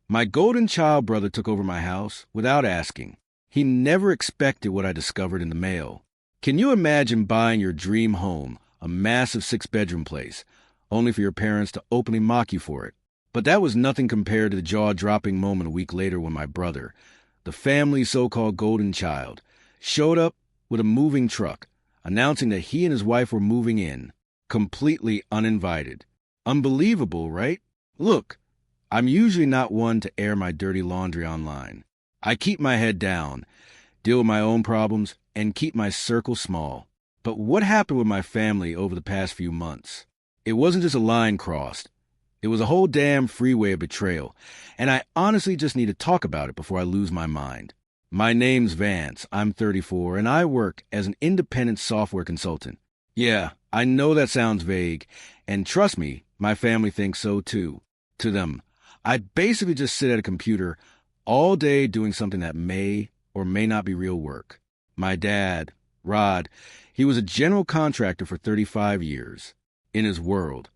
My golden child brother took over my house without asking. He never expected what I discovered in the mail. Can you imagine buying your dream home, a massive 6-bedroom place, only for your parents to openly mock you for it? But that was nothing compared to the jaw-dropping moment a week later when my brother, the family's so-called golden child, showed up with a moving truck, announcing that he and his wife were moving in, completely uninvited. Unbelievable, right? Look, I'm usually not one to air my dirty laundry online. I keep my head down, deal with my own problems, and keep my circle small. But what happened with my family over the past few months? It wasn't just a line crossed. It was a whole damn freeway of betrayal, and I honestly just need to talk about it before I lose my mind. My name's Vance, I'm 34, and I work as an independent software consultant. Yeah, I know that sounds vague, and trust me, my family thinks so too. To them, I basically just sit at a computer all day doing something that may or may not be real work. My dad, Rod, he was a general contractor for 35 years. In his world,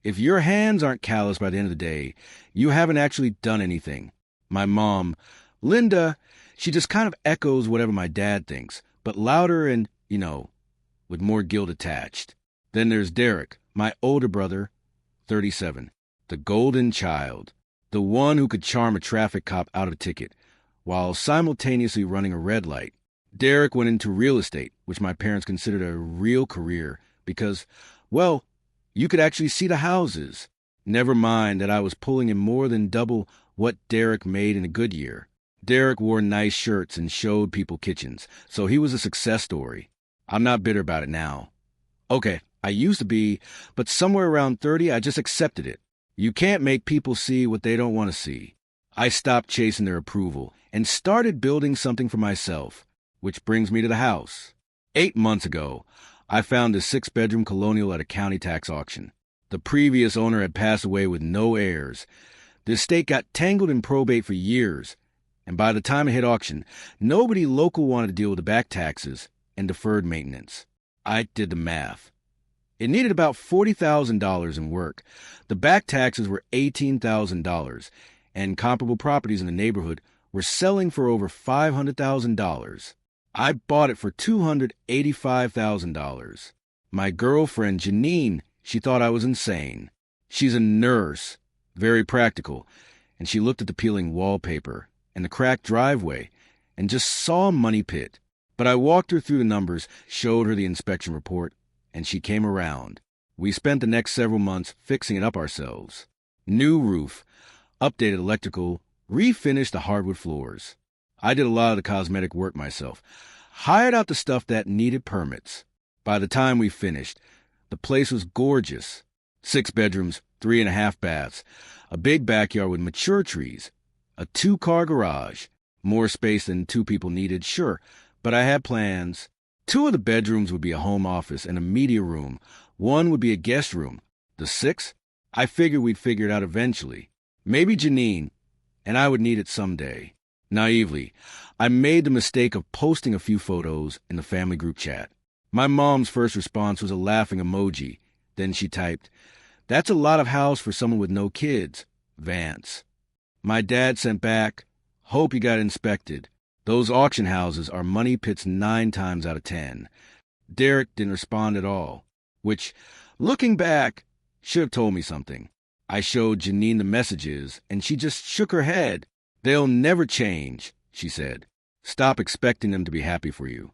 if your hands aren't calloused by the end of the day, you haven't actually done anything. My mom, Linda, she just kind of echoes whatever my dad thinks, but louder and, with more guilt attached. Then there's Derek, my older brother, 37, the golden child, the one who could charm a traffic cop out of a ticket, while simultaneously running a red light. Derek went into real estate, which my parents considered a real career, because, well, you could actually see the houses. Never mind that I was pulling in more than double what Derek made in a good year. Derek wore nice shirts and showed people kitchens, so he was a success story. I'm not bitter about it now. Okay, I used to be, but somewhere around 30, I just accepted it. You can't make people see what they don't want to see. I stopped chasing their approval and started building something for myself, which brings me to the house. 8 months ago, I found a 6-bedroom colonial at a county tax auction. The previous owner had passed away with no heirs. The estate got tangled in probate for years, and by the time it hit auction, nobody local wanted to deal with the back taxes and deferred maintenance. I did the math. It needed about $40,000 in work. The back taxes were $18,000, and comparable properties in the neighborhood were selling for over $500,000. I bought it for $285,000. My girlfriend, Janine, she thought I was insane. She's a nurse, very practical, and she looked at the peeling wallpaper and the cracked driveway and just saw a money pit. But I walked her through the numbers, showed her the inspection report, and she came around. We spent the next several months fixing it up ourselves. New roof, updated electrical, refinished the hardwood floors. I did a lot of the cosmetic work myself, hired out the stuff that needed permits. By the time we finished, the place was gorgeous. 6 bedrooms, 3.5 baths, a big backyard with mature trees, a 2-car garage, more space than 2 people needed, sure, but I had plans. 2 of the bedrooms would be a home office and a media room. 1 would be a guest room. The 6th, I figured we'd figure it out eventually. Maybe Janine, and I would need it someday. Naively, I made the mistake of posting a few photos in the family group chat. My mom's first response was a laughing emoji. Then she typed, "That's a lot of house for someone with no kids, Vance." My dad sent back, "Hope you got inspected. Those auction houses are money pits 9 times out of 10. Derek didn't respond at all, which, looking back, should have told me something. I showed Janine the messages, and she just shook her head. "They'll never change," she said. "Stop expecting them to be happy for you."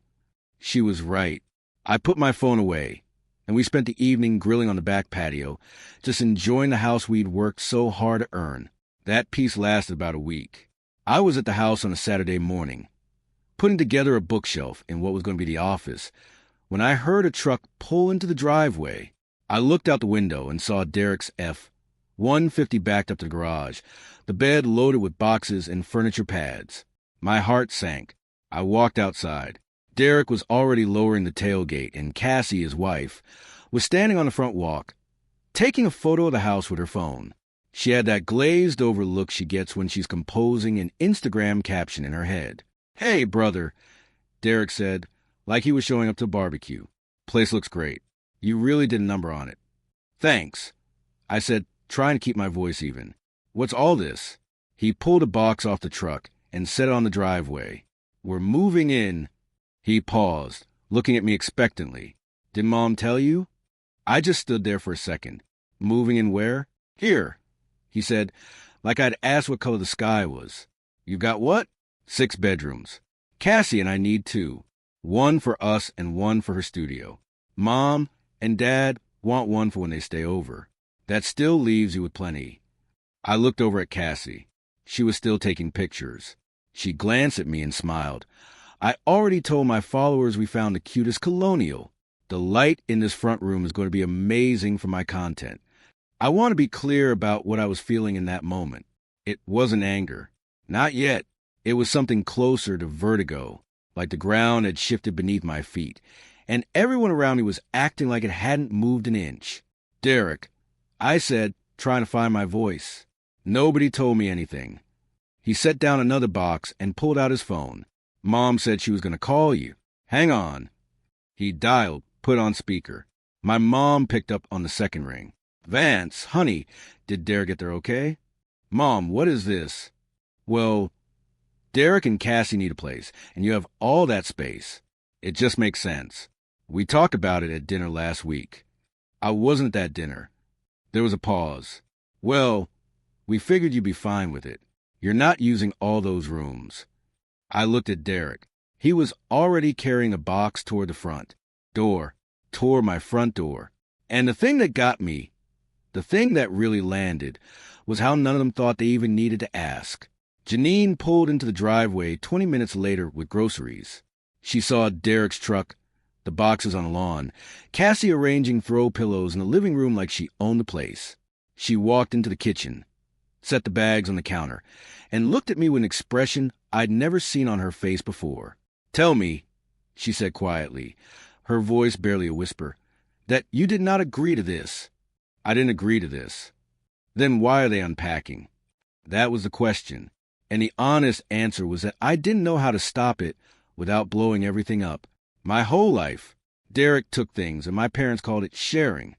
She was right. I put my phone away, and we spent the evening grilling on the back patio, just enjoying the house we'd worked so hard to earn. That peace lasted about a week. I was at the house on a Saturday morning, putting together a bookshelf in what was going to be the office, when I heard a truck pull into the driveway. I looked out the window and saw Derek's F-150 backed up to the garage, the bed loaded with boxes and furniture pads. My heart sank. I walked outside. Derek was already lowering the tailgate, and Cassie, his wife, was standing on the front walk, taking a photo of the house with her phone. She had that glazed-over look she gets when she's composing an Instagram caption in her head. "Hey, brother," Derek said, like he was showing up to a barbecue. "Place looks great. You really did a number on it." "Thanks," I said, trying to keep my voice even. "What's all this?" He pulled a box off the truck and set it on the driveway. We're moving in. He paused, looking at me expectantly. Did Mom tell you? I just stood there for a second. Moving in where? Here, he said, like I'd asked what color the sky was. You've got what? 6 bedrooms. Cassie and I need 2. 1 for us and 1 for her studio. Mom and Dad want 1 for when they stay over. That still leaves you with plenty. I looked over at Cassie. She was still taking pictures. She glanced at me and smiled. I already told my followers we found the cutest colonial. The light in this front room is going to be amazing for my content. I want to be clear about what I was feeling in that moment. It wasn't anger. Not yet. It was something closer to vertigo, like the ground had shifted beneath my feet, and everyone around me was acting like it hadn't moved an inch. Derek, I said, trying to find my voice. Nobody told me anything. He set down another box and pulled out his phone. Mom said she was going to call you. Hang on. He dialed, put on speaker. My mom picked up on the second ring. Vance, honey, did Derek get there okay? Mom, what is this? Well, Derek and Cassie need a place, and you have all that space. It just makes sense. We talked about it at dinner last week. I wasn't at that dinner. There was a pause. Well, we figured you'd be fine with it. You're not using all those rooms. I looked at Derek. He was already carrying a box toward the front door, toward my front door. And the thing that got me, the thing that really landed, was how none of them thought they even needed to ask. Janine pulled into the driveway 20 minutes later with groceries. She saw Derek's truck, the boxes on the lawn, Cassie arranging throw pillows in the living room like she owned the place. She walked into the kitchen, set the bags on the counter, and looked at me with an expression I'd never seen on her face before. Tell me, she said quietly, her voice barely a whisper, that you did not agree to this. I didn't agree to this. Then why are they unpacking? That was the question, and the honest answer was that I didn't know how to stop it without blowing everything up. My whole life, Derek took things, and my parents called it sharing.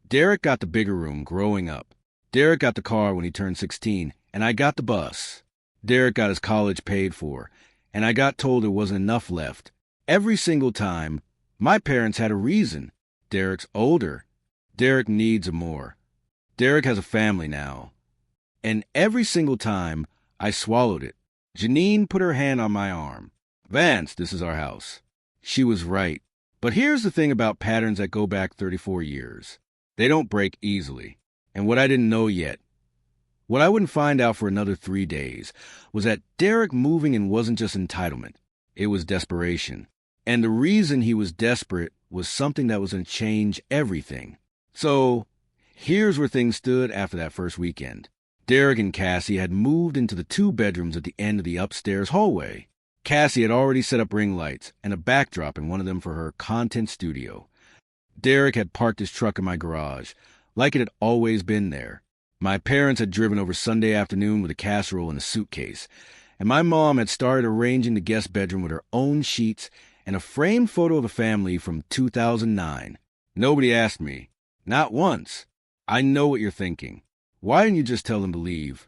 Derek got the bigger room growing up. Derek got the car when he turned 16, and I got the bus. Derek got his college paid for, and I got told there wasn't enough left. Every single time, my parents had a reason. Derek's older. Derek needs more. Derek has a family now. And every single time, I swallowed it. Janine put her hand on my arm. Vance, this is our house. She was right. But here's the thing about patterns that go back 34 years. They don't break easily. And what I didn't know yet, what I wouldn't find out for another 3 days, was that Derek moving in wasn't just entitlement. It was desperation. And the reason he was desperate was something that was going to change everything. So, here's where things stood after that first weekend. Derek and Cassie had moved into the 2 bedrooms at the end of the upstairs hallway. Cassie had already set up ring lights and a backdrop in one of them for her content studio. Derek had parked his truck in my garage, like it had always been there. My parents had driven over Sunday afternoon with a casserole and a suitcase, and my mom had started arranging the guest bedroom with her own sheets and a framed photo of the family from 2009. Nobody asked me. Not once. I know what you're thinking. Why didn't you just tell them to leave?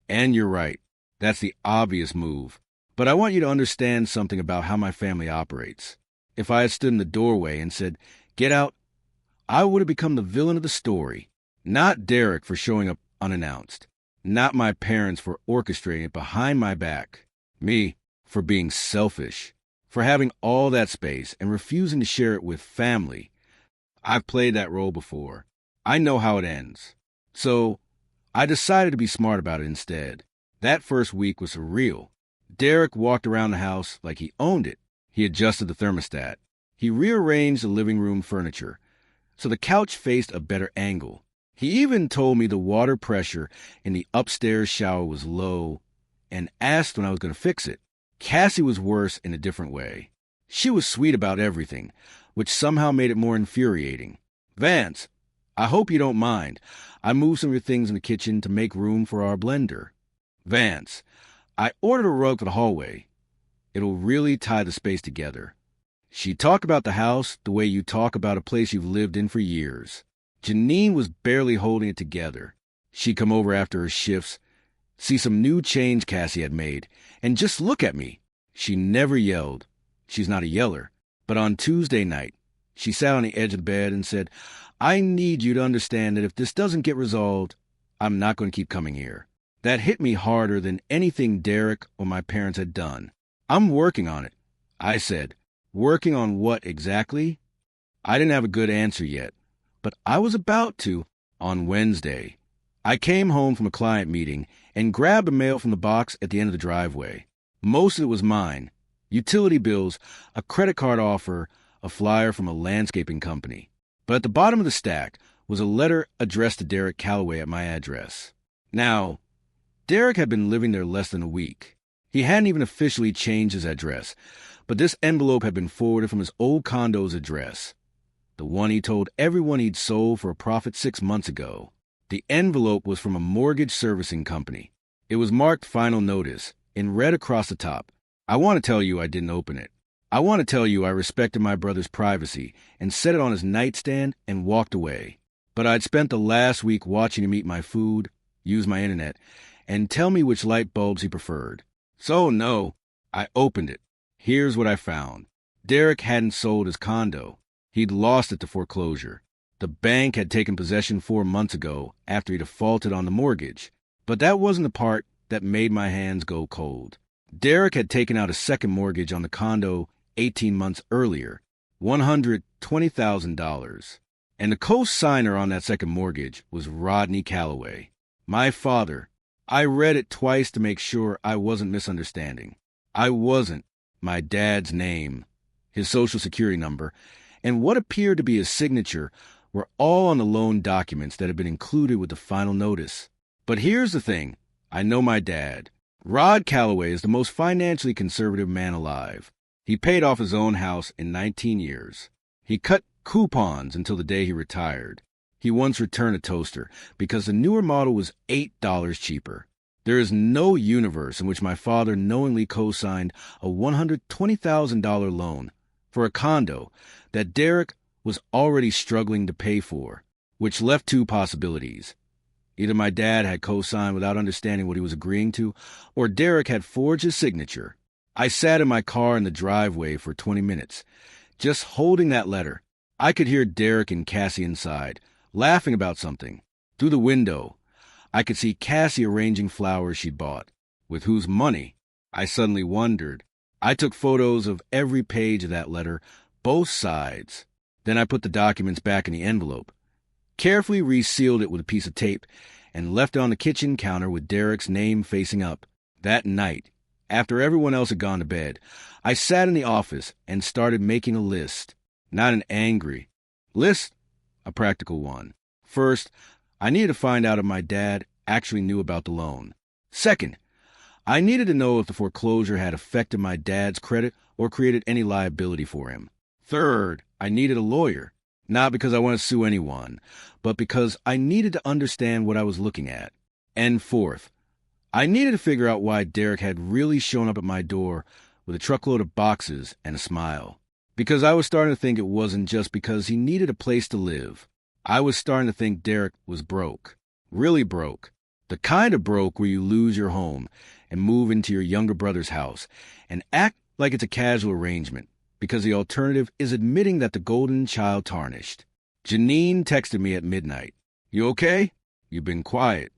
And you're right. That's the obvious move. But I want you to understand something about how my family operates. If I had stood in the doorway and said, "Get out," I would have become the villain of the story. Not Derek for showing up unannounced. Not my parents for orchestrating it behind my back. Me for being selfish. For having all that space and refusing to share it with family. I've played that role before. I know how it ends. So, I decided to be smart about it instead. That first week was surreal. Derek walked around the house like he owned it. He adjusted the thermostat. He rearranged the living room furniture so the couch faced a better angle. He even told me the water pressure in the upstairs shower was low and asked when I was going to fix it. Cassie was worse in a different way. She was sweet about everything, which somehow made it more infuriating. Vance, I hope you don't mind. I moved some of your things in the kitchen to make room for our blender. Vance, I ordered a rug for the hallway. It'll really tie the space together. She talked about the house the way you talk about a place you've lived in for years. Janine was barely holding it together. She'd come over after her shifts, see some new change Cassie had made, and just look at me. She never yelled. She's not a yeller. But on Tuesday night, she sat on the edge of the bed and said, I need you to understand that if this doesn't get resolved, I'm not going to keep coming here. That hit me harder than anything Derek or my parents had done. I'm working on it, I said. Working on what exactly? I didn't have a good answer yet, but I was about to on Wednesday. I came home from a client meeting and grabbed the mail from the box at the end of the driveway. Most of it was mine. Utility bills, a credit card offer, a flyer from a landscaping company. But at the bottom of the stack was a letter addressed to Derek Calloway at my address. Now, Derek had been living there less than a week. He hadn't even officially changed his address, but this envelope had been forwarded from his old condo's address, the one he told everyone he'd sold for a profit 6 months ago. The envelope was from a mortgage servicing company. It was marked Final Notice, in red across the top. I want to tell you I didn't open it. I want to tell you I respected my brother's privacy and set it on his nightstand and walked away. But I'd spent the last week watching him eat my food, use my internet, and tell me which light bulbs he preferred. So no, I opened it. Here's what I found. Derek hadn't sold his condo. He'd lost it to foreclosure. The bank had taken possession 4 months ago after he defaulted on the mortgage. But that wasn't the part that made my hands go cold. Derek had taken out a second mortgage on the condo 18 months earlier, $120,000. And the co-signer on that second mortgage was Rodney Calloway, my father. I read it twice to make sure I wasn't misunderstanding. I wasn't. My dad's name, his social security number, and what appeared to be his signature were all on the loan documents that had been included with the final notice. But here's the thing. I know my dad. Rod Calloway is the most financially conservative man alive. He paid off his own house in 19 years. He cut coupons until the day he retired. He once returned a toaster because the newer model was $8 cheaper. There is no universe in which my father knowingly co-signed a $120,000 loan for a condo that Derek was already struggling to pay for, which left 2 possibilities. Either my dad had co-signed without understanding what he was agreeing to, or Derek had forged his signature. I sat in my car in the driveway for 20 minutes, just holding that letter. I could hear Derek and Cassie inside, laughing about something. Through the window, I could see Cassie arranging flowers she'd bought. With whose money? I suddenly wondered. I took photos of every page of that letter, both sides. Then I put the documents back in the envelope, carefully resealed it with a piece of tape, and left it on the kitchen counter with Derek's name facing up. That night, after everyone else had gone to bed, I sat in the office and started making a list. Not an angry list, a practical one. First, I needed to find out if my dad actually knew about the loan. Second, I needed to know if the foreclosure had affected my dad's credit or created any liability for him. Third, I needed a lawyer. Not because I want to sue anyone, but because I needed to understand what I was looking at. And fourth, I needed to figure out why Derek had really shown up at my door with a truckload of boxes and a smile. Because I was starting to think it wasn't just because he needed a place to live. I was starting to think Derek was broke. Really broke. The kind of broke where you lose your home and move into your younger brother's house and act like it's a casual arrangement, because the alternative is admitting that the golden child tarnished. Janine texted me at midnight. You okay? You've been quiet.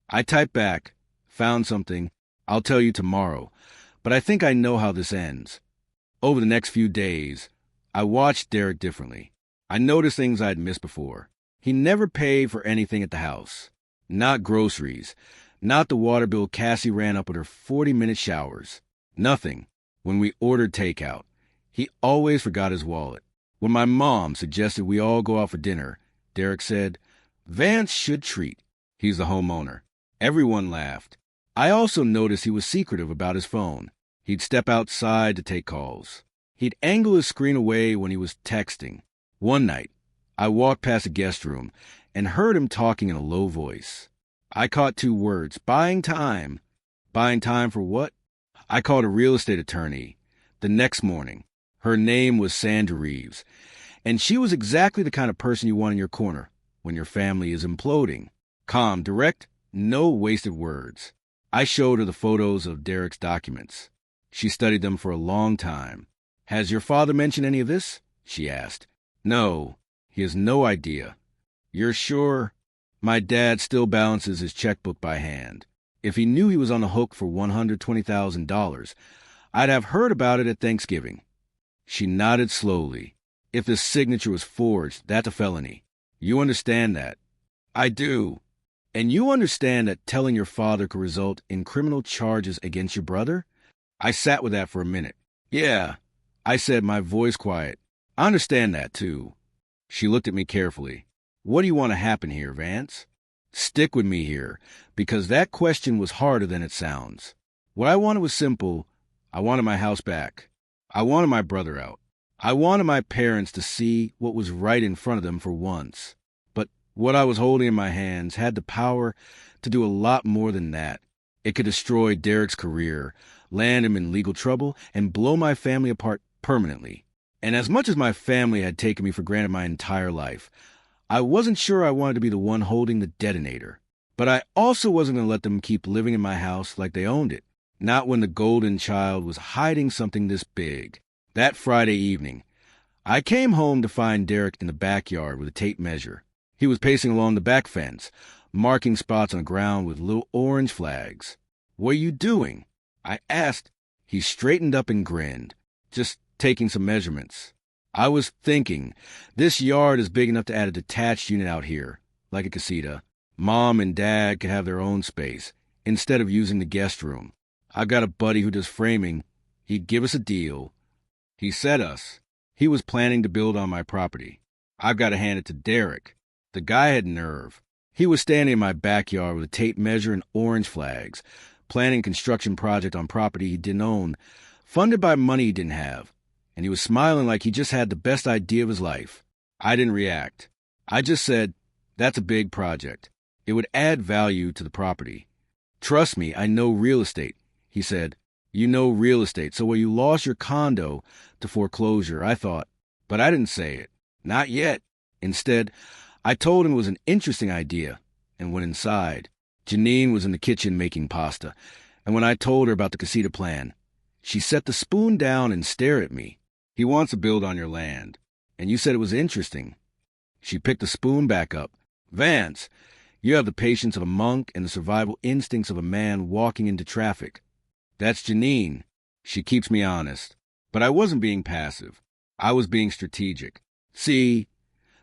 I typed back, found something. I'll tell you tomorrow, but I think I know how this ends. Over the next few days, I watched Derek differently. I noticed things I'd missed before. He never paid for anything at the house. Not groceries. Not the water bill Cassie ran up with her 40-minute showers. Nothing. When we ordered takeout, he always forgot his wallet. When my mom suggested we all go out for dinner, Derek said, Vance should treat. He's the homeowner. Everyone laughed. I also noticed he was secretive about his phone. He'd step outside to take calls. He'd angle his screen away when he was texting. One night, I walked past the guest room and heard him talking in a low voice. I caught 2 words, buying time. Buying time for what? I called a real estate attorney. The next morning, her name was Sandra Reeves, and she was exactly the kind of person you want in your corner when your family is imploding. Calm, direct, no wasted words. I showed her the photos of Derek's documents. She studied them for a long time. Has your father mentioned any of this? She asked. No, he has no idea. You're sure? My dad still balances his checkbook by hand. If he knew he was on the hook for $120,000, I'd have heard about it at Thanksgiving. She nodded slowly. If the signature was forged, that's a felony. You understand that? I do. And you understand that telling your father could result in criminal charges against your brother? I sat with that for a minute. Yeah, I said, my voice quiet. I understand that, too. She looked at me carefully. What do you want to happen here, Vance? Stick with me here, because that question was harder than it sounds. What I wanted was simple. I wanted my house back. I wanted my brother out. I wanted my parents to see what was right in front of them for once. But what I was holding in my hands had the power to do a lot more than that. It could destroy Derek's career, land him in legal trouble, and blow my family apart permanently. And as much as my family had taken me for granted my entire life, I wasn't sure I wanted to be the one holding the detonator. But I also wasn't going to let them keep living in my house like they owned it. Not when the golden child was hiding something this big. That Friday evening, I came home to find Derek in the backyard with a tape measure. He was pacing along the back fence, marking spots on the ground with little orange flags. What are you doing? I asked. He straightened up and grinned. Just taking some measurements. I was thinking, this yard is big enough to add a detached unit out here, like a casita. Mom and Dad could have their own space, instead of using the guest room. I've got a buddy who does framing. He'd give us a deal. He said us. He was planning to build on my property. I've got to hand it to Derek. The guy had nerve. He was standing in my backyard with a tape measure and orange flags, planning a construction project on property he didn't own, funded by money he didn't have. And he was smiling like he just had the best idea of his life. I didn't react. I just said, that's a big project. It would add value to the property. Trust me, I know real estate. He said, you know real estate, so when you lost your condo to foreclosure, I thought, but I didn't say it. Not yet. Instead, I told him it was an interesting idea and went inside. Janine was in the kitchen making pasta, and when I told her about the casita plan, she set the spoon down and stared at me. He wants to build on your land, and you said it was interesting. She picked the spoon back up. Vance, you have the patience of a monk and the survival instincts of a man walking into traffic. That's Janine. She keeps me honest. But I wasn't being passive. I was being strategic. See,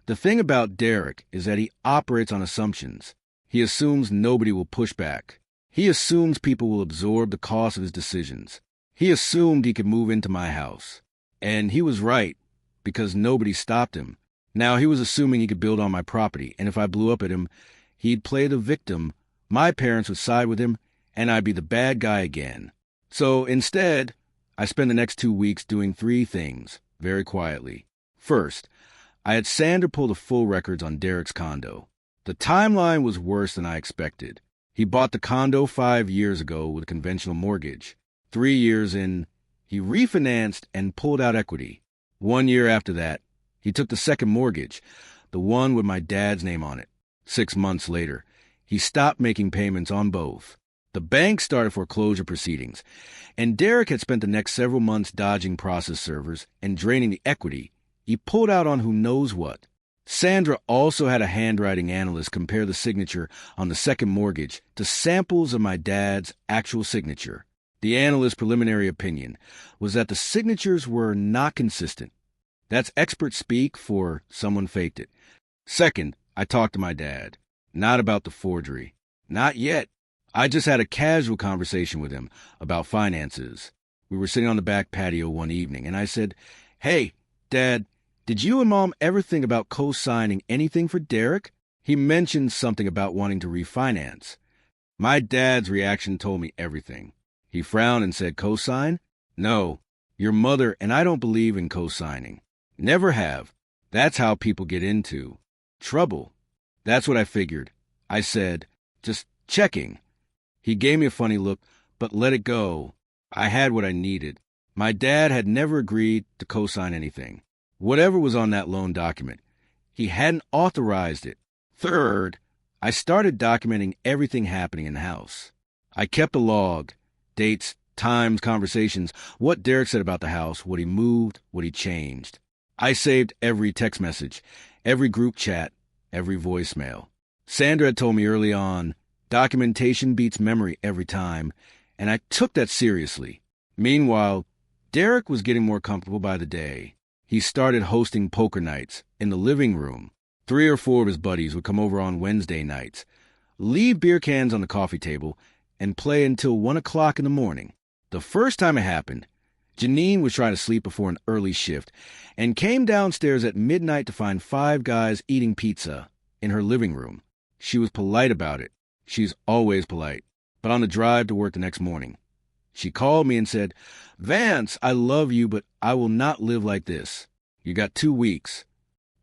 the thing about Derek is that he operates on assumptions. He assumes nobody will push back. He assumes people will absorb the cost of his decisions. He assumed he could move into my house. And he was right, because nobody stopped him. Now he was assuming he could build on my property, and if I blew up at him, he'd play the victim, my parents would side with him, and I'd be the bad guy again. So instead, I spent the next 2 weeks doing 3 things, very quietly. First, I had Sandra pull the full records on Derek's condo. The timeline was worse than I expected. He bought the condo 5 years ago with a conventional mortgage. 3 years in, he refinanced and pulled out equity. 1 year after that, he took the second mortgage, the one with my dad's name on it. 6 months later, he stopped making payments on both. The bank started foreclosure proceedings, and Derek had spent the next several months dodging process servers and draining the equity he pulled out on who knows what. Sandra also had a handwriting analyst compare the signature on the second mortgage to samples of my dad's actual signature. The analyst's preliminary opinion was that the signatures were not consistent. That's expert speak for someone faked it. Second, I talked to my dad. Not about the forgery. Not yet. I just had a casual conversation with him about finances. We were sitting on the back patio one evening, and I said, "Hey, Dad, did you and Mom ever think about co-signing anything for Derek?" He mentioned something about wanting to refinance. My dad's reaction told me everything. He frowned and said, "Co-sign? No, your mother and I don't believe in co-signing. Never have. That's how people get into trouble." That's what I figured. I said, "Just checking." He gave me a funny look, but let it go. I had what I needed. My dad had never agreed to co-sign anything. Whatever was on that loan document, he hadn't authorized it. Third, I started documenting everything happening in the house. I kept a log, dates, times, conversations, what Derek said about the house, what he moved, what he changed. I saved every text message, every group chat, every voicemail. Sandra had told me early on, documentation beats memory every time, and I took that seriously. Meanwhile, Derek was getting more comfortable by the day. He started hosting poker nights in the living room. 3 or 4 of his buddies would come over on Wednesday nights, leave beer cans on the coffee table, and play until 1 o'clock in the morning. The first time it happened, Janine was trying to sleep before an early shift and came downstairs at midnight to find 5 guys eating pizza in her living room. She was polite about it. She's always polite. But on the drive to work the next morning, she called me and said, "Vance, I love you, but I will not live like this. You got 2 weeks."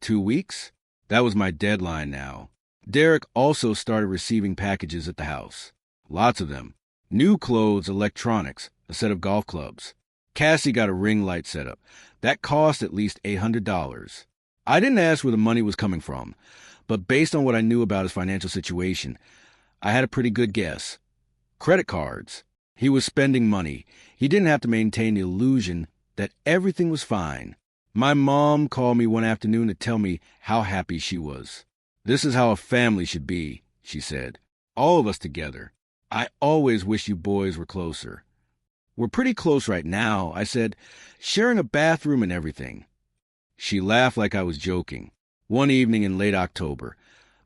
2 weeks? That was my deadline now. Derek also started receiving packages at the house. Lots of them. New clothes, electronics, a set of golf clubs. Cassie got a ring light set up. That cost at least $800. I didn't ask where the money was coming from, but based on what I knew about his financial situation, I had a pretty good guess. Credit cards. He was spending money. He didn't have to maintain the illusion that everything was fine. My mom called me one afternoon to tell me how happy she was. "This is how a family should be," she said. "All of us together. I always wish you boys were closer." "We're pretty close right now," I said, "sharing a bathroom and everything." She laughed like I was joking. One evening in late October,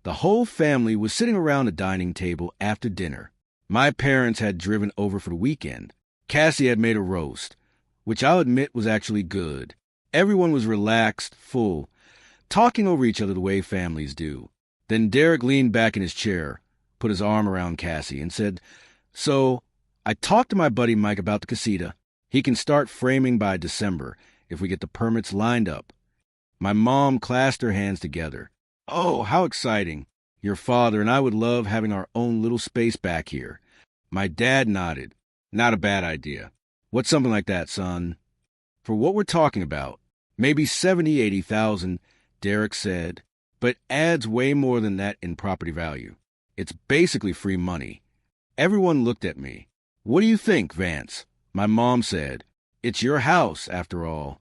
the whole family was sitting around a dining table after dinner. My parents had driven over for the weekend. Cassie had made a roast, which I'll admit was actually good. Everyone was relaxed, full, talking over each other the way families do. Then Derek leaned back in his chair, put his arm around Cassie, and said, "So, I talked to my buddy Mike about the casita. He can start framing by December if we get the permits lined up." My mom clasped her hands together. "Oh, how exciting. Your father and I would love having our own little space back here." My dad nodded. "Not a bad idea. What's something like that, son?" "For what we're talking about, maybe 80,000, Derek said, but adds way more than that in property value. It's basically free money." Everyone looked at me. "What do you think, Vance?" My mom said, "It's your house, after all."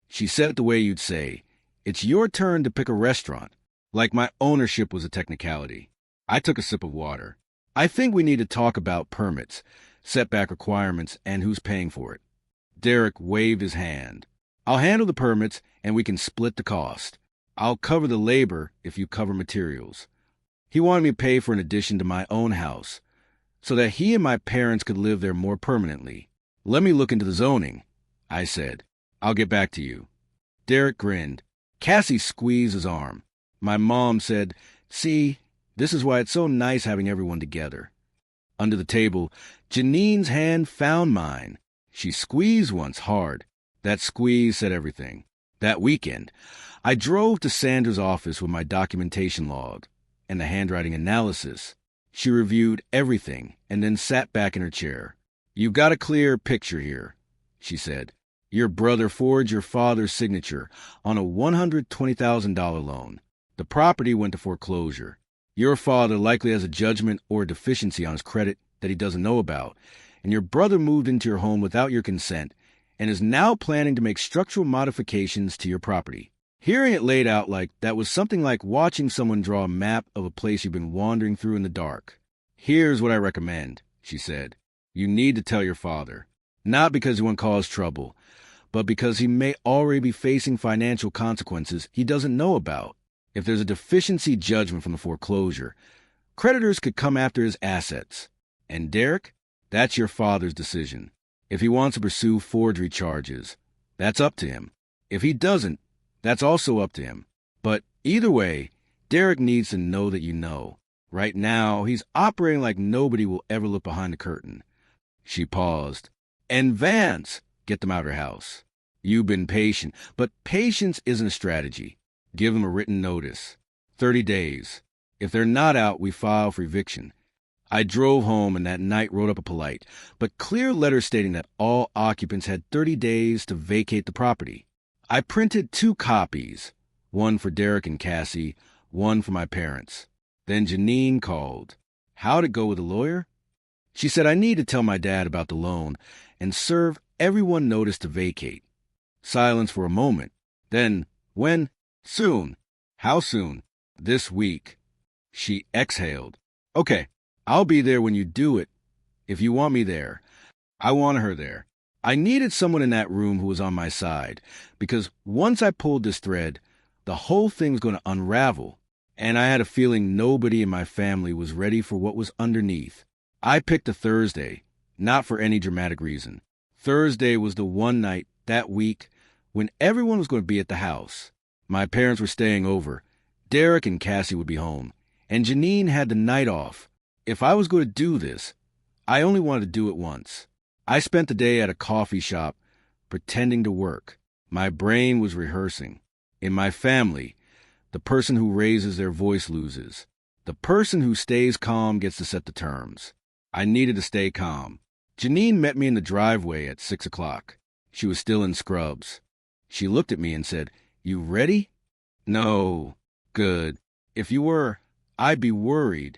She said it the way you'd say, "It's your turn to pick a restaurant," like my ownership was a technicality. I took a sip of water. "I think we need to talk about permits, setback requirements, and who's paying for it." Derek waved his hand. "I'll handle the permits, and we can split the cost. I'll cover the labor if you cover materials." He wanted me to pay for an addition to my own house, so that he and my parents could live there more permanently. "Let me look into the zoning," I said. "I'll get back to you." Derek grinned. Cassie squeezed his arm. My mom said, "See, this is why it's so nice having everyone together." Under the table, Janine's hand found mine. She squeezed once hard. That squeeze said everything. That weekend, I drove to Sandra's office with my documentation log and the handwriting analysis. She reviewed everything and then sat back in her chair. "You've got a clear picture here," she said. "Your brother forged your father's signature on a $120,000 loan. The property went to foreclosure. Your father likely has a judgment or a deficiency on his credit that he doesn't know about, and your brother moved into your home without your consent and is now planning to make structural modifications to your property." Hearing it laid out like that was something like watching someone draw a map of a place you've been wandering through in the dark. "Here's what I recommend," she said. "You need to tell your father. Not because you want to cause trouble, but because he may already be facing financial consequences he doesn't know about. If there's a deficiency judgment from the foreclosure, creditors could come after his assets. And Derek, that's your father's decision. If he wants to pursue forgery charges, that's up to him. If he doesn't, that's also up to him. But either way, Derek needs to know that you know. Right now, he's operating like nobody will ever look behind the curtain." She paused. "And Vance, get them out of her house. You've been patient, but patience isn't a strategy. Give them a written notice. 30 days. If they're not out, we file for eviction." I drove home and that night wrote up a polite, but clear letter stating that all occupants had 30 days to vacate the property. I printed 2 copies, one for Derek and Cassie, one for my parents. Then Janine called. "How'd it go with the lawyer?" She said I need to tell my dad about the loan and serve everyone notice to vacate. Silence for a moment. Then, when? Soon. How soon? This week. She exhaled. Okay, I'll be there when you do it. If you want me there. I want her there. I needed someone in that room who was on my side, because once I pulled this thread, the whole thing was going to unravel, and I had a feeling nobody in my family was ready for what was underneath. I picked a Thursday, not for any dramatic reason. Thursday was the one night that week when everyone was going to be at the house. My parents were staying over. Derek and Cassie would be home, and Janine had the night off. If I was going to do this, I only wanted to do it once. I spent the day at a coffee shop, pretending to work. My brain was rehearsing. In my family, the person who raises their voice loses. The person who stays calm gets to set the terms. I needed to stay calm. Janine met me in the driveway at 6 o'clock. She was still in scrubs. She looked at me and said, "You ready?" "No." "Good. If you were, I'd be worried."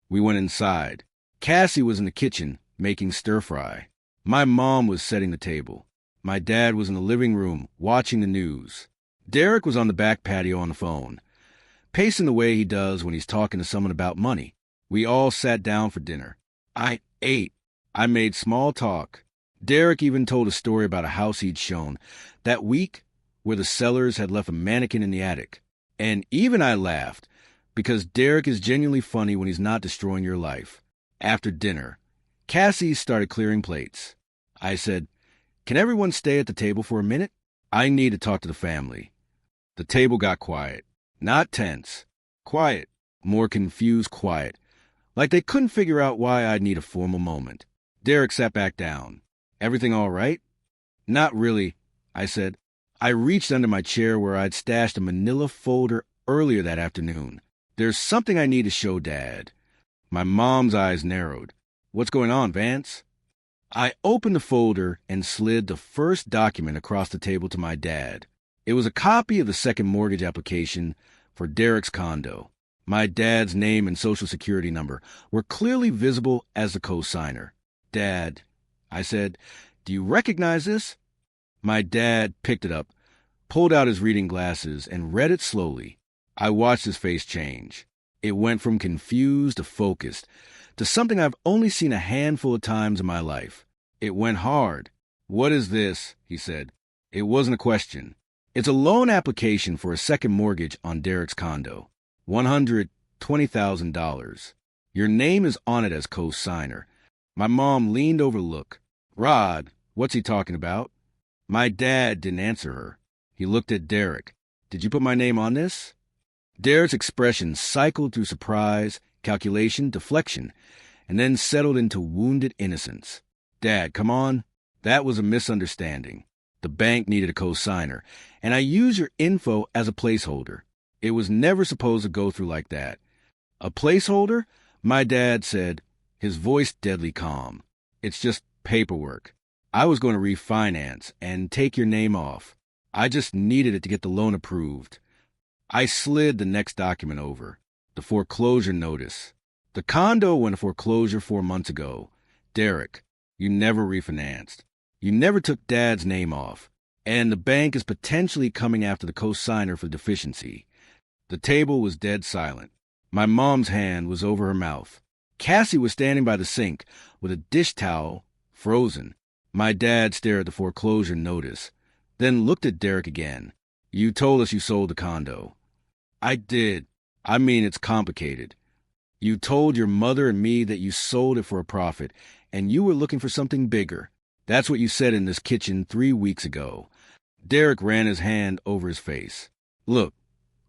We went inside. Cassie was in the kitchen, making stir-fry. My mom was setting the table. My dad was in the living room, watching the news. Derek was on the back patio on the phone, pacing the way he does when he's talking to someone about money. We all sat down for dinner. I ate. I made small talk. Derek even told a story about a house he'd shown that week where the sellers had left a mannequin in the attic. And even I laughed, because Derek is genuinely funny when he's not destroying your life. After dinner, Cassie started clearing plates. I said, "Can everyone stay at the table for a minute? I need to talk to the family." The table got quiet. Not tense. Quiet. More confused quiet. Like they couldn't figure out why I'd need a formal moment. Derek sat back down. "Everything all right?" "Not really," I said. I reached under my chair where I'd stashed a manila folder earlier that afternoon. "There's something I need to show Dad." My mom's eyes narrowed. "What's going on, Vance?" I opened the folder and slid the first document across the table to my dad. It was a copy of the second mortgage application for Derek's condo. My dad's name and social security number were clearly visible as the co-signer. "Dad," I said, "do you recognize this?" My dad picked it up, pulled out his reading glasses, and read it slowly. I watched his face change. It went from confused to focused, to something I've only seen a handful of times in my life. It went hard. "What is this?" he said. It wasn't a question. "It's a loan application for a second mortgage on Derek's condo. $120,000. Your name is on it as co-signer." My mom leaned over to look. "Rod, what's he talking about?" My dad didn't answer her. He looked at Derek. "Did you put my name on this?" Derek's expression cycled through surprise, calculation, deflection, and then settled into wounded innocence. "Dad, come on. That was a misunderstanding. The bank needed a co-signer, and I used your info as a placeholder. It was never supposed to go through like that." "A placeholder?" My dad said, his voice deadly calm. "It's just paperwork. I was going to refinance and take your name off. I just needed it to get the loan approved." I slid the next document over. The foreclosure notice. "The condo went into foreclosure 4 months ago. Derek, you never refinanced. You never took Dad's name off. And the bank is potentially coming after the co-signer for deficiency." The table was dead silent. My mom's hand was over her mouth. Cassie was standing by the sink with a dish towel, frozen. My dad stared at the foreclosure notice, then looked at Derek again. "You told us you sold the condo." "I did. I mean, it's complicated. You told your mother and me that you sold it for a profit, and you were looking for something bigger. That's what you said in this kitchen 3 weeks ago." Derek ran his hand over his face. "Look,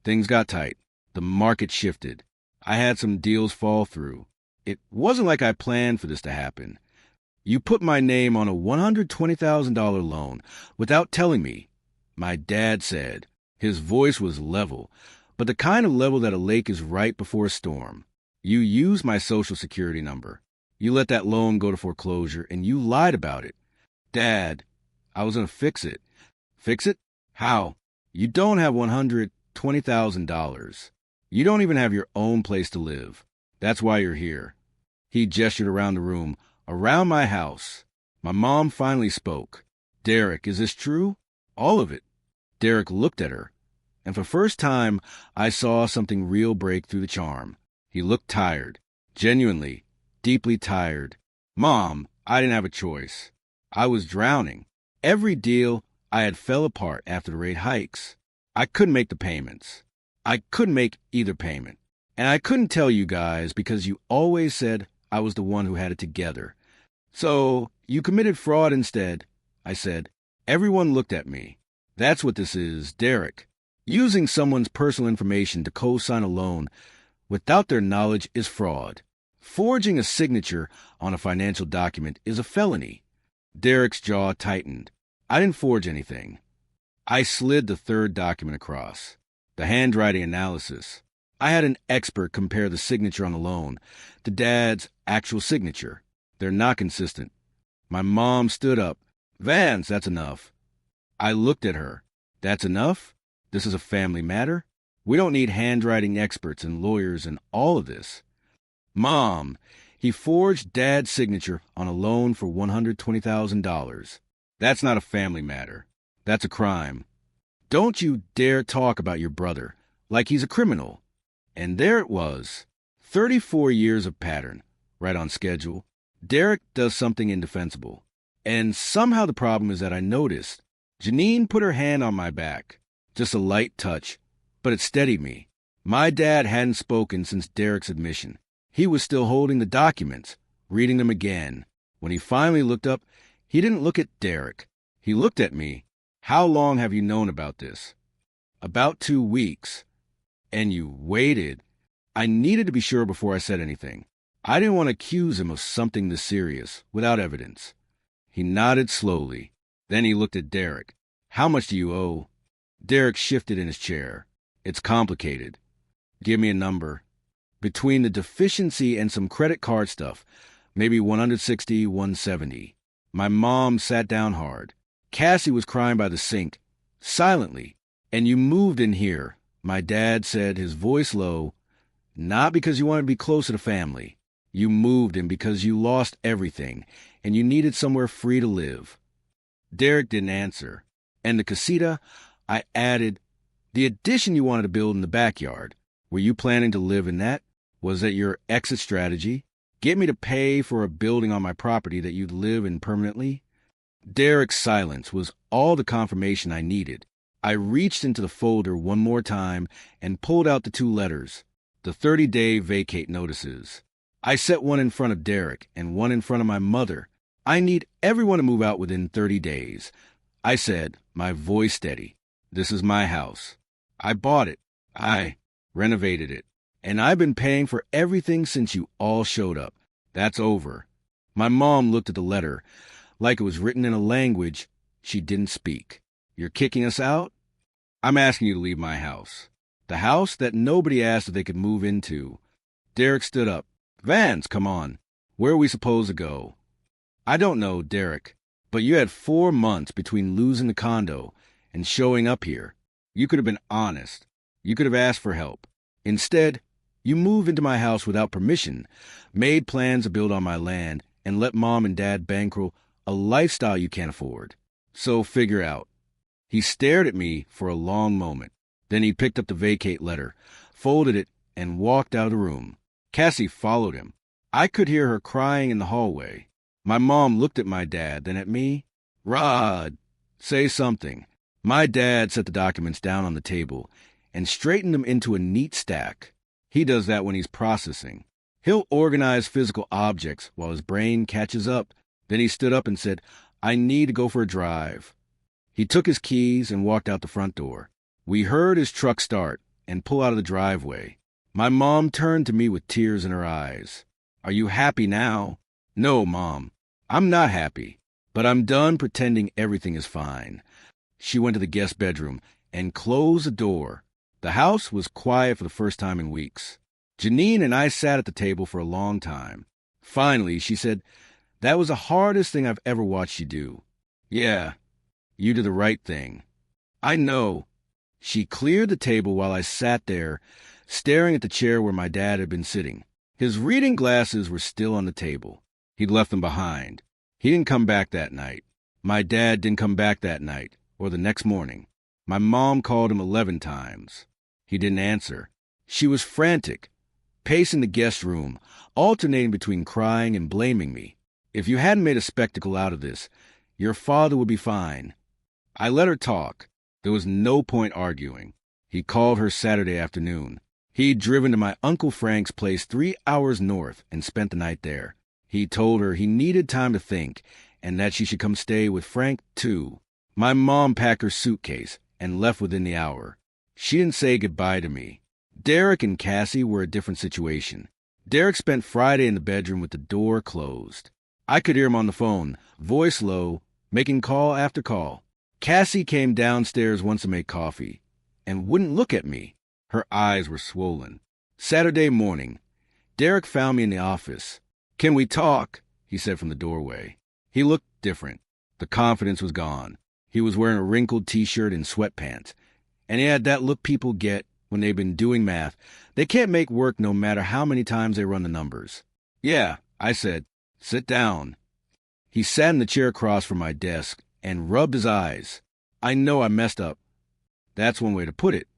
things got tight. The market shifted. I had some deals fall through. It wasn't like I planned for this to happen. You put my name on a $120,000 loan without telling me," my dad said. His voice was level, but the kind of level that a lake is right before a storm. "You used my social security number. You let that loan go to foreclosure, and you lied about it." "Dad, I was going to fix it." "Fix it? How?" "You don't have $120,000. You don't even have your own place to live. That's why you're here." He gestured around the room. Around my house. My mom finally spoke. Derek, is this true? All of it. Derek looked at her, and for the first time, I saw something real break through the charm. He looked tired. Genuinely, deeply tired. Mom, I didn't have a choice. I was drowning. Every deal I had fell apart after the rate hikes. I couldn't make the payments. I couldn't make either payment. And I couldn't tell you guys because you always said I was the one who had it together. So you committed fraud instead, I said. Everyone looked at me. That's what this is, Derek. Using someone's personal information to co-sign a loan without their knowledge is fraud. Forging a signature on a financial document is a felony. Derek's jaw tightened. I didn't forge anything. I slid the third document across. The handwriting analysis. I had an expert compare the signature on the loan to Dad's actual signature. They're not consistent. My mom stood up. Vance, that's enough. I looked at her. That's enough? This is a family matter? We don't need handwriting experts and lawyers and all of this. Mom, he forged Dad's signature on a loan for $120,000. That's not a family matter. That's a crime. Don't you dare talk about your brother like he's a criminal. And there it was. 34 years of pattern, right on schedule. Derek does something indefensible. And somehow the problem is that I noticed. Janine put her hand on my back. Just a light touch, but it steadied me. My dad hadn't spoken since Derek's admission. He was still holding the documents, reading them again. When he finally looked up, he didn't look at Derek. He looked at me. How long have you known about this? About 2 weeks. And you waited. I needed to be sure before I said anything. I didn't want to accuse him of something this serious, without evidence. He nodded slowly. Then he looked at Derek. How much do you owe? Derek shifted in his chair. It's complicated. Give me a number. Between the deficiency and some credit card stuff, maybe 160, 170. My mom sat down hard. Cassie was crying by the sink, silently. And you moved in here, my dad said, his voice low. Not because you wanted to be closer to family. You moved in because you lost everything, and you needed somewhere free to live. Derek didn't answer. And the casita, I added, the addition you wanted to build in the backyard. Were you planning to live in that? Was that your exit strategy? Get me to pay for a building on my property that you'd live in permanently? Derek's silence was all the confirmation I needed. I reached into the folder one more time and pulled out the 2 letters, the 30-day vacate notices. I set one in front of Derek and one in front of my mother. I need everyone to move out within 30 days. I said, my voice steady. This is my house. I bought it. I renovated it. And I've been paying for everything since you all showed up. That's over. My mom looked at the letter like it was written in a language she didn't speak. You're kicking us out? I'm asking you to leave my house. The house that nobody asked if they could move into. Derek stood up. Vance, come on. Where are we supposed to go? I don't know, Derek, but you had 4 months between losing the condo and showing up here. You could have been honest. You could have asked for help. Instead, you moved into my house without permission, made plans to build on my land, and let Mom and Dad bankroll a lifestyle you can't afford. So figure out. He stared at me for a long moment. Then he picked up the vacate letter, folded it, and walked out of the room. Cassie followed him. I could hear her crying in the hallway. My mom looked at my dad, then at me. Rod, say something. My dad set the documents down on the table and straightened them into a neat stack. He does that when he's processing. He'll organize physical objects while his brain catches up. Then he stood up and said, I need to go for a drive. He took his keys and walked out the front door. We heard his truck start and pull out of the driveway. My mom turned to me with tears in her eyes. Are you happy now? No, Mom. I'm not happy, but I'm done pretending everything is fine. She went to the guest bedroom and closed the door. The house was quiet for the first time in weeks. Janine and I sat at the table for a long time. Finally, she said, that was the hardest thing I've ever watched you do. Yeah, you did the right thing. I know. She cleared the table while I sat there, staring at the chair where my dad had been sitting. His reading glasses were still on the table. He'd left them behind. He didn't come back that night. My dad didn't come back that night, or the next morning. My mom called him 11 times. He didn't answer. She was frantic, pacing the guest room, alternating between crying and blaming me. If you hadn't made a spectacle out of this, your father would be fine. I let her talk. There was no point arguing. He called her Saturday afternoon. He'd driven to my Uncle Frank's place 3 hours north and spent the night there. He told her he needed time to think and that she should come stay with Frank, too. My mom packed her suitcase and left within the hour. She didn't say goodbye to me. Derek and Cassie were a different situation. Derek spent Friday in the bedroom with the door closed. I could hear him on the phone, voice low, making call after call. Cassie came downstairs once to make coffee and wouldn't look at me. Her eyes were swollen. Saturday morning, Derek found me in the office. "Can we talk?" he said from the doorway. He looked different. The confidence was gone. He was wearing a wrinkled t-shirt and sweatpants, and he had that look people get when they've been doing math. They can't make work no matter how many times they run the numbers. "Yeah," I said. "Sit down." He sat in the chair across from my desk and rubbed his eyes. "I know I messed up. That's one way to put it.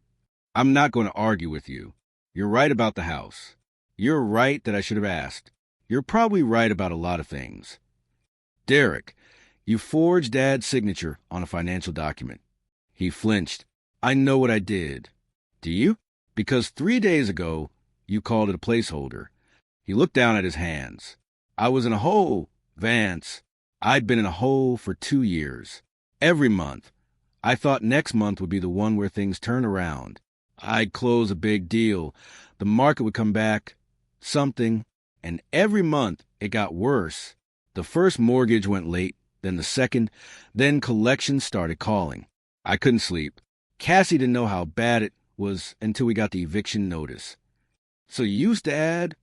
I'm not going to argue with you. You're right about the house. You're right that I should have asked. You're probably right about a lot of things. Derek, you forged Dad's signature on a financial document." He flinched. "I know what I did." "Do you?" "Because 3 days ago, you called it a placeholder." He looked down at his hands. "I was in a hole, Vance. I'd been in a hole for 2 years. Every month. I thought next month would be the one where things turn around. I'd close a big deal. The market would come back. Something. And every month, it got worse. The first mortgage went late, then the second, then collections started calling. I couldn't sleep. Cassie didn't know how bad it was until we got the eviction notice. "So you used Dad?"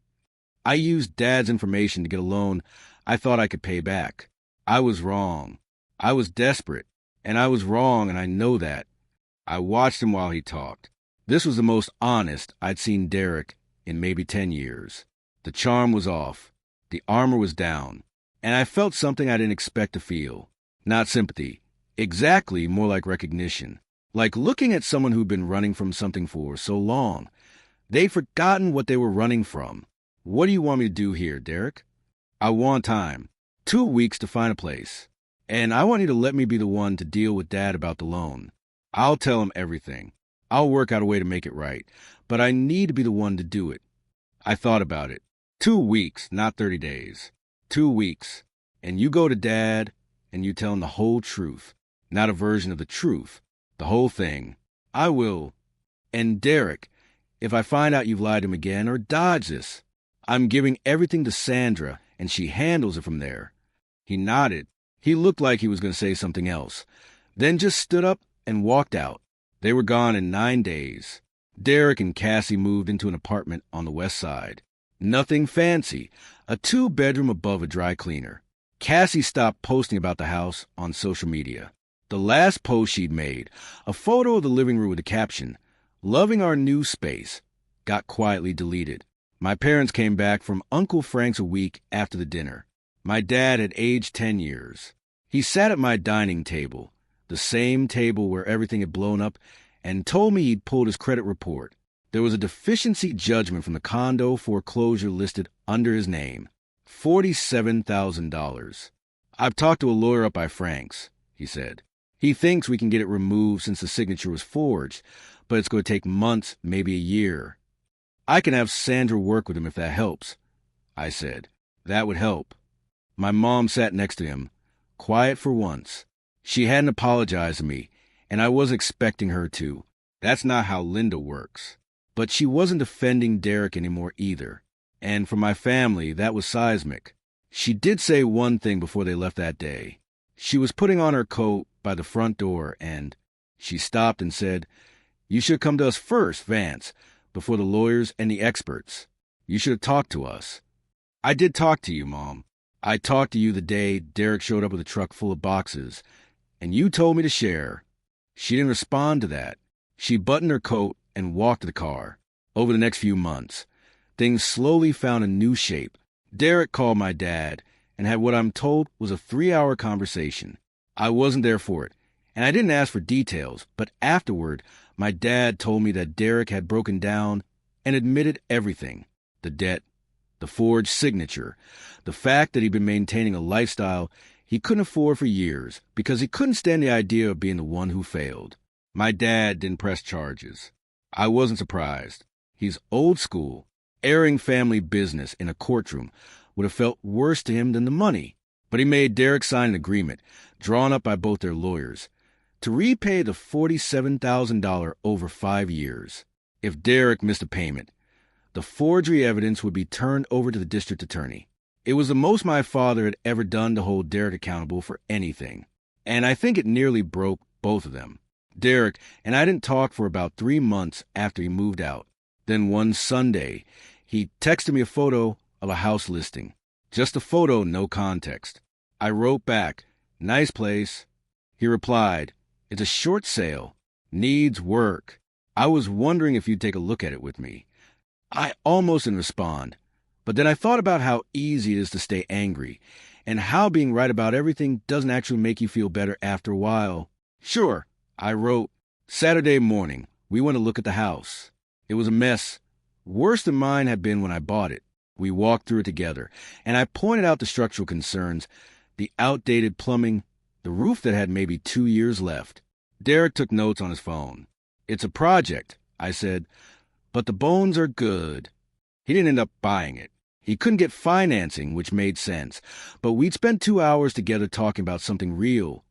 "I used Dad's information to get a loan I thought I could pay back. I was wrong. I was desperate, and I was wrong, and I know that." I watched him while he talked. This was the most honest I'd seen Derek in maybe 10 years. The charm was off. The armor was down. And I felt something I didn't expect to feel. Not sympathy. Exactly, more like recognition. Like looking at someone who'd been running from something for so long. They'd forgotten what they were running from. "What do you want me to do here, Derek?" "I want time. 2 weeks to find a place. And I want you to let me be the one to deal with Dad about the loan. I'll tell him everything. I'll work out a way to make it right. But I need to be the one to do it." I thought about it. 2 weeks, not 30 days. 2 weeks. And you go to Dad, and you tell him the whole truth. Not a version of the truth. The whole thing. "I will. And Derek, if I find out you've lied to him again or dodge this, I'm giving everything to Sandra, and she handles it from there." He nodded. He looked like he was going to say something else, then just stood up and walked out. They were gone in 9 days. Derek and Cassie moved into an apartment on the west side. Nothing fancy. A 2-bedroom above a dry cleaner. Cassie stopped posting about the house on social media. The last post she'd made, a photo of the living room with the caption, "Loving our new space," got quietly deleted. My parents came back from Uncle Frank's a week after the dinner. My dad had aged 10 years. He sat at my dining table, the same table where everything had blown up, and told me he'd pulled his credit report. There was a deficiency judgment from the condo foreclosure listed under his name, $47,000. "I've talked to a lawyer up by Frank's," he said. "He thinks we can get it removed since the signature was forged, but it's going to take months, maybe a year. I can have Sandra work with him if that helps." I said. That would help. My mom sat next to him, quiet for once. She hadn't apologized to me, and I was expecting her to. That's not how Linda works. But she wasn't defending Derek anymore either. And for my family, that was seismic. She did say one thing before they left that day. She was putting on her coat by the front door, and she stopped and said, "You should come to us first, Vance, before the lawyers and the experts. You should have talked to us." "I did talk to you, Mom. I talked to you the day Derek showed up with a truck full of boxes, and you told me to share." She didn't respond to that. She buttoned her coat and walked to the car. Over the next few months, Things slowly found a new shape. Derek called my dad and had what I'm told was a 3-hour conversation. I wasn't there for it, and I didn't ask for details, but afterward, my dad told me that Derek had broken down and admitted everything: the debt, the forged signature, the fact that he'd been maintaining a lifestyle he couldn't afford for years because he couldn't stand the idea of being the one who failed. My dad didn't press charges. I wasn't surprised. He's old school. Airing family business in a courtroom would have felt worse to him than the money. But he made Derek sign an agreement, drawn up by both their lawyers, to repay the $47,000 over 5 years. If Derek missed a payment, the forgery evidence would be turned over to the district attorney. It was the most my father had ever done to hold Derek accountable for anything, and I think it nearly broke both of them. Derek and I didn't talk for about 3 months after he moved out. Then one Sunday, he texted me a photo of a house listing. Just a photo, no context. I wrote back, "Nice place." He replied, "It's a short sale. Needs work. I was wondering if you'd take a look at it with me." I almost didn't respond, but then I thought about how easy it is to stay angry, and how being right about everything doesn't actually make you feel better after a while. "Sure," I wrote. Saturday morning, we went to look at the house. It was a mess, worse than mine had been when I bought it. We walked through it together, and I pointed out the structural concerns, the outdated plumbing, the roof that had maybe 2 years left. Derek took notes on his phone. "It's a project," I said, "but the bones are good." He didn't end up buying it. He couldn't get financing, which made sense, but we'd spent 2 hours together talking about something real,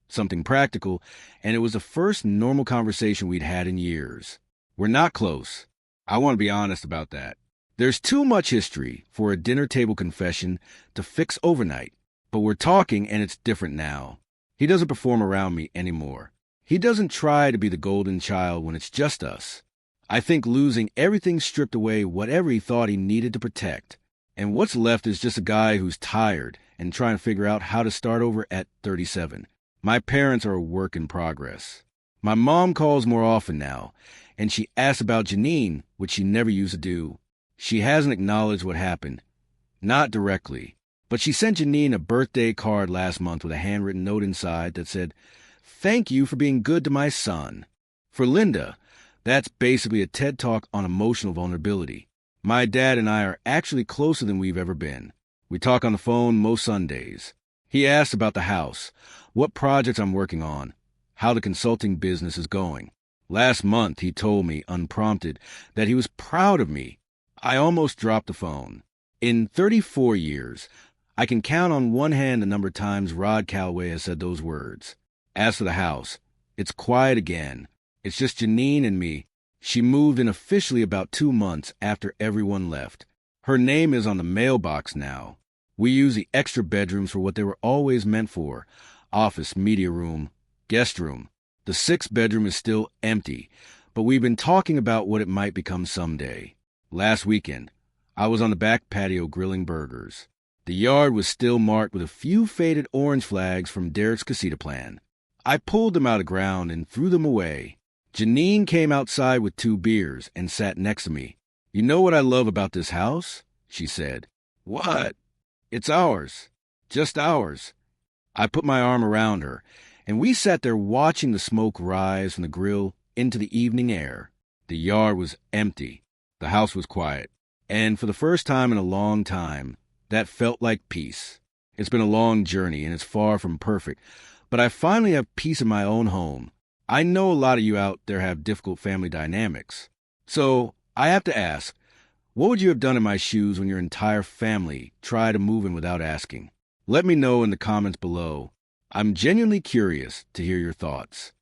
something practical, and it was the first normal conversation we'd had in years. We're not close. I want to be honest about that. There's too much history for a dinner table confession to fix overnight, but we're talking and it's different now. He doesn't perform around me anymore. He doesn't try to be the golden child when it's just us. I think losing everything stripped away whatever he thought he needed to protect, and what's left is just a guy who's tired and trying to figure out how to start over at 37. My parents are a work in progress. My mom calls more often now, and she asks about Janine, which she never used to do. She hasn't acknowledged what happened. Not directly, but she sent Janine a birthday card last month with a handwritten note inside that said, "Thank you for being good to my son." For Linda, that's basically a TED Talk on emotional vulnerability. My dad and I are actually closer than we've ever been. We talk on the phone most Sundays. He asks about the house, what projects I'm working on, how the consulting business is going. Last month, he told me, unprompted, that he was proud of me. I almost dropped the phone. In 34 years, I can count on one hand the number of times Rod Calloway has said those words. As for the house, it's quiet again. It's just Janine and me. She moved in officially about 2 months after everyone left. Her name is on the mailbox now. We use the extra bedrooms for what they were always meant for: office, media room, guest room. The 6th bedroom is still empty, but we've been talking about what it might become someday. Last weekend, I was on the back patio grilling burgers. The yard was still marked with a few faded orange flags from Derek's casita plan. I pulled them out of ground and threw them away. Janine came outside with 2 beers and sat next to me. "You know what I love about this house?" she said. "What?" "It's ours. Just ours." I put my arm around her, and we sat there watching the smoke rise from the grill into the evening air. The yard was empty. The house was quiet. And for the first time in a long time, that felt like peace. It's been a long journey, and it's far from perfect, but I finally have peace in my own home. I know a lot of you out there have difficult family dynamics. So I have to ask, what would you have done in my shoes when your entire family tried to move in without asking? Let me know in the comments below. I'm genuinely curious to hear your thoughts.